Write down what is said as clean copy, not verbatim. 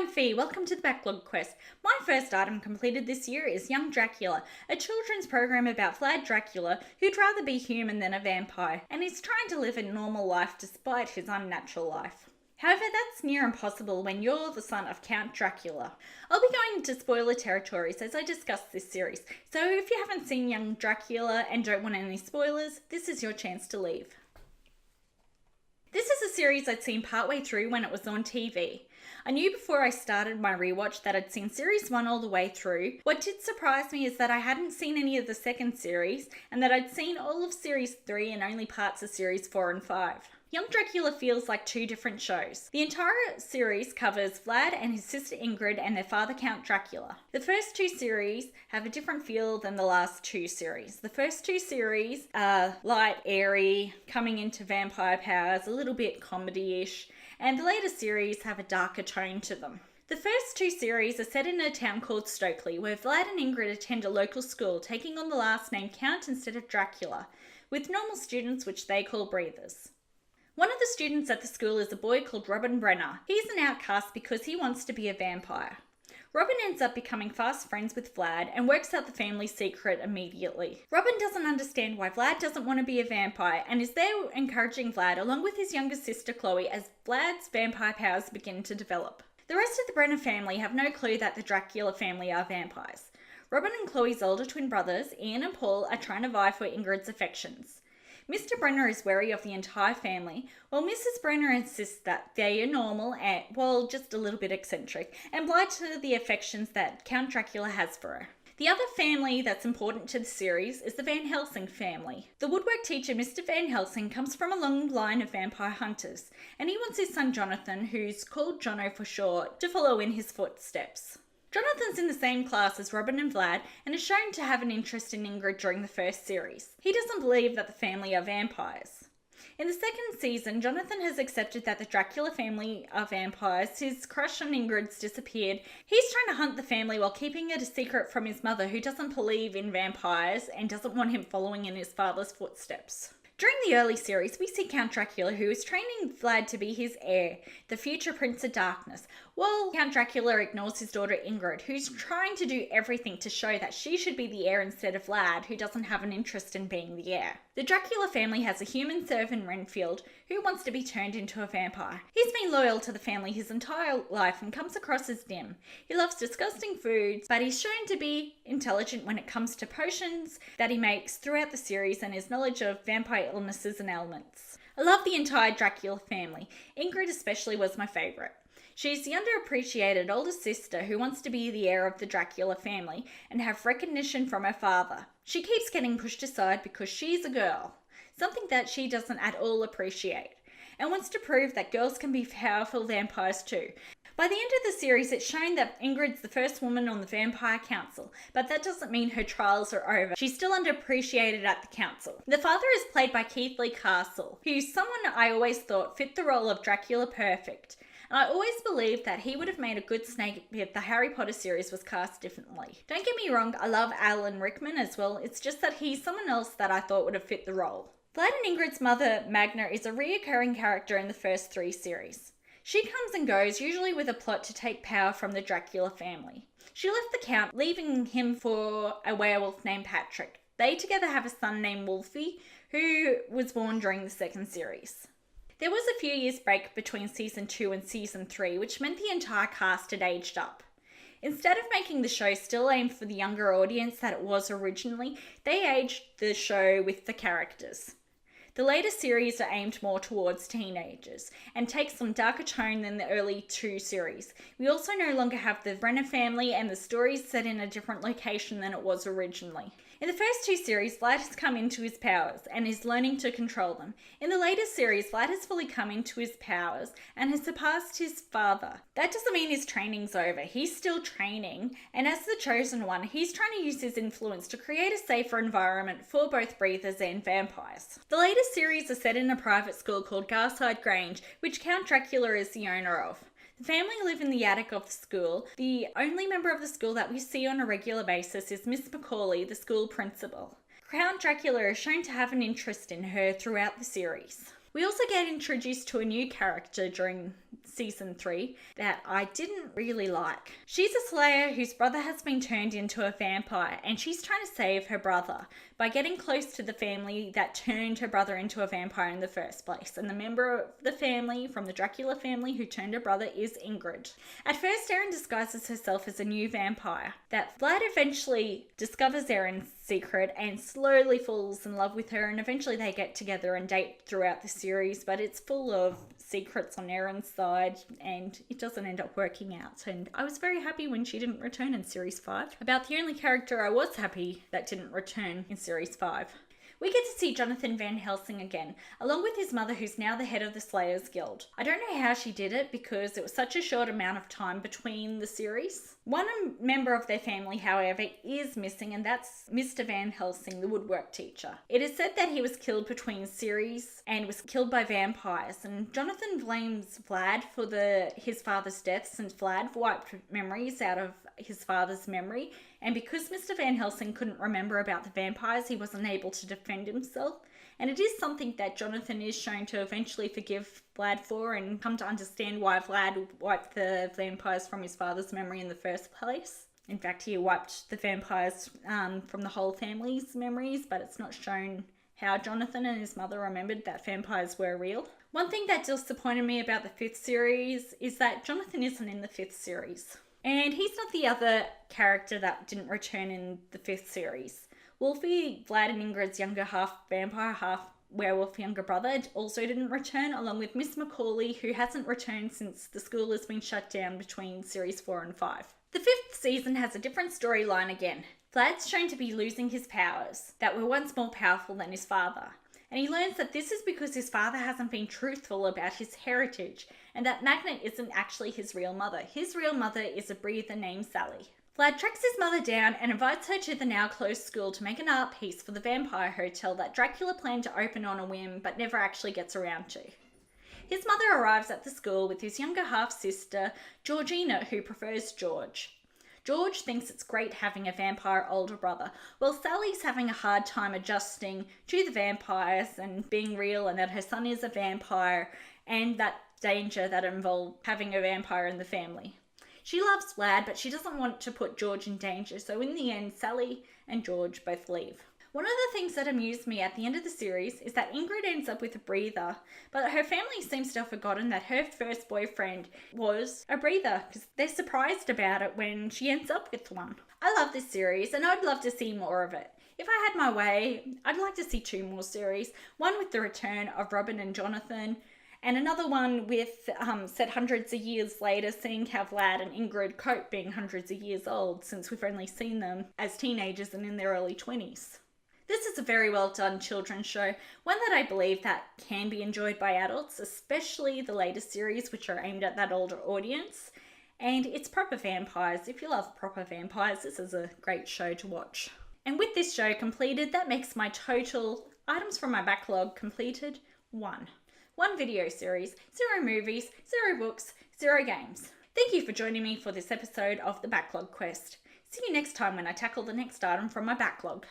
I'm Fee, welcome to the Backlog quest. My first item completed this year is Young Dracula, a children's program about Vlad Dracula who'd rather be human than a vampire, and is trying to live a normal life despite his unnatural life. However, that's near impossible when you're the son of Count Dracula. I'll be going into spoiler territories as I discuss this series, so if you haven't seen Young Dracula and don't want any spoilers, this is your chance to leave. This is a series I'd seen partway through when it was on TV. I knew before I started my rewatch that I'd seen series 1 all the way through. What did surprise me is that I hadn't seen any of the second series, and that I'd seen all of series 3 and only parts of series 4 and 5. Young Dracula feels like two different shows. The entire series covers Vlad and his sister Ingrid and their father Count Dracula. The first two series have a different feel than the last two series. The first two series are light, airy, coming into vampire powers, a little bit comedy-ish, and the later series have a darker tone to them. The first two series are set in a town called Stokely, where Vlad and Ingrid attend a local school, taking on the last name Count instead of Dracula, with normal students which they call breathers. One of the students at the school is a boy called Robin Brenner. He's an outcast because he wants to be a vampire. Robin ends up becoming fast friends with Vlad and works out the family secret immediately. Robin doesn't understand why Vlad doesn't want to be a vampire and is there encouraging Vlad along with his younger sister Chloe as Vlad's vampire powers begin to develop. The rest of the Brenner family have no clue that the Dracula family are vampires. Robin and Chloe's older twin brothers, Ian and Paul, are trying to vie for Ingrid's affections. Mr. Brenner is wary of the entire family, while Mrs. Brenner insists that they are normal and, well, just a little bit eccentric, and blind to the affections that Count Dracula has for her. The other family that's important to the series is the Van Helsing family. The woodwork teacher, Mr. Van Helsing, comes from a long line of vampire hunters, and he wants his son Jonathan, who's called Jono for short, to follow in his footsteps. Jonathan's in the same class as Robin and Vlad and is shown to have an interest in Ingrid during the first series. He doesn't believe that the family are vampires. In the second season, Jonathan has accepted that the Dracula family are vampires. His crush on Ingrid's disappeared. He's trying to hunt the family while keeping it a secret from his mother, who doesn't believe in vampires and doesn't want him following in his father's footsteps. During the early series, we see Count Dracula, who is training Vlad to be his heir, the future Prince of Darkness, while Count Dracula ignores his daughter Ingrid, who's trying to do everything to show that she should be the heir instead of Vlad, who doesn't have an interest in being the heir. The Dracula family has a human servant, Renfield, who wants to be turned into a vampire. He's been loyal to the family his entire life and comes across as dim. He loves disgusting foods, but he's shown to be intelligent when it comes to potions that he makes throughout the series and his knowledge of vampire illnesses and ailments. I love the entire Dracula family. Ingrid especially was my favourite. She's the underappreciated older sister who wants to be the heir of the Dracula family and have recognition from her father. She keeps getting pushed aside because she's a girl, something that she doesn't at all appreciate, and wants to prove that girls can be powerful vampires too. By the end of the series, it's shown that Ingrid's the first woman on the Vampire Council, but that doesn't mean her trials are over. She's still underappreciated at the council. The father is played by Keith Lee Castle, who's someone I always thought fit the role of Dracula perfect. And I always believed that he would have made a good Snape if the Harry Potter series was cast differently. Don't get me wrong, I love Alan Rickman as well, it's just that he's someone else that I thought would have fit the role. Vlad and Ingrid's mother, Magna, is a reoccurring character in the first 3 series. She comes and goes, usually with a plot to take power from the Dracula family. She left the Count, leaving him for a werewolf named Patrick. They together have a son named Wolfie, who was born during the second series. There was a few years break between season 2 and season 3, which meant the entire cast had aged up. Instead of making the show still aim for the younger audience that it was originally, they aged the show with the characters. The later series are aimed more towards teenagers and take some darker tone than the early 2 series. We also no longer have the Brenner family and the story's set in a different location than it was originally. In the first 2 series, Vlad has come into his powers and is learning to control them. In the later series, Vlad has fully come into his powers and has surpassed his father. That doesn't mean his training's over. He's still training, and as the chosen one, he's trying to use his influence to create a safer environment for both breathers and vampires. The later series are set in a private school called Garside Grange, which Count Dracula is the owner of. The family live in the attic of the school. The only member of the school that we see on a regular basis is Miss Macaulay, the school principal. Count Dracula is shown to have an interest in her throughout the series. We also get introduced to a new character during season 3 that I didn't really like. She's a slayer whose brother has been turned into a vampire, and she's trying to save her brother by getting close to the family that turned her brother into a vampire in the first place. And the member of the family from the Dracula family who turned her brother is Ingrid. At first, Erin disguises herself as a new vampire that Vlad eventually discovers Erin's secret and slowly falls in love with her, and eventually they get together and date throughout the series, but it's full of secrets on Erin's side and it doesn't end up working out. And I was very happy when she didn't return in series 5. About the only character I was happy that didn't return in series 5. We get to see Jonathan Van Helsing again, along with his mother, who's now the head of the Slayers Guild. I don't know how she did it because it was such a short amount of time between the series. One member of their family, however, is missing, and that's Mr. Van Helsing, the woodwork teacher. It is said that he was killed between series and was killed by vampires, and Jonathan blames Vlad for his father's death, since Vlad wiped memories out of his father's memory, and because Mr. Van Helsing couldn't remember about the vampires, he wasn't able to defend himself. And it is something that Jonathan is shown to eventually forgive Vlad for and come to understand why Vlad wiped the vampires from his father's memory in the first place. In fact, he wiped the vampires from the whole family's memories, but it's not shown how Jonathan and his mother remembered that vampires were real. One thing that disappointed me about the 5th series is that Jonathan isn't in the 5th series. And he's not the other character that didn't return in the 5th series. Wolfie, Vlad and Ingrid's younger half-vampire, half-werewolf younger brother, also didn't return, along with Miss Macaulay, who hasn't returned since the school has been shut down between series 4 and 5. The 5th season has a different storyline again. Vlad's shown to be losing his powers that were once more powerful than his father. And he learns that this is because his father hasn't been truthful about his heritage, and that Magnet isn't actually his real mother. His real mother is a breather named Sally. Vlad tracks his mother down and invites her to the now closed school to make an art piece for the vampire hotel that Dracula planned to open on a whim but never actually gets around to. His mother arrives at the school with his younger half-sister, Georgina, who prefers George. George thinks it's great having a vampire older brother, while Sally's having a hard time adjusting to the vampires and being real, and that her son is a vampire and that danger that involved having a vampire in the family. She loves Vlad, but she doesn't want to put George in danger, so in the end, Sally and George both leave. One of the things that amused me at the end of the series is that Ingrid ends up with a breather, but her family seems to have forgotten that her first boyfriend was a breather, because they're surprised about it when she ends up with one. I love this series, and I'd love to see more of it. If I had my way, I'd like to see 2 more series, one with the return of Robin and Jonathan, and another one with set hundreds of years later, seeing how Vlad and Ingrid cope being hundreds of years old, since we've only seen them as teenagers and in their early 20s. This is a very well done children's show, one that I believe that can be enjoyed by adults, especially the latest series, which are aimed at that older audience. And it's proper vampires. If you love proper vampires, this is a great show to watch. And with this show completed, that makes my total items from my backlog completed 1. 1 video series, 0 movies, 0 books, 0 games. Thank you for joining me for this episode of the Backlog Quest. See you next time when I tackle the next item from my backlog.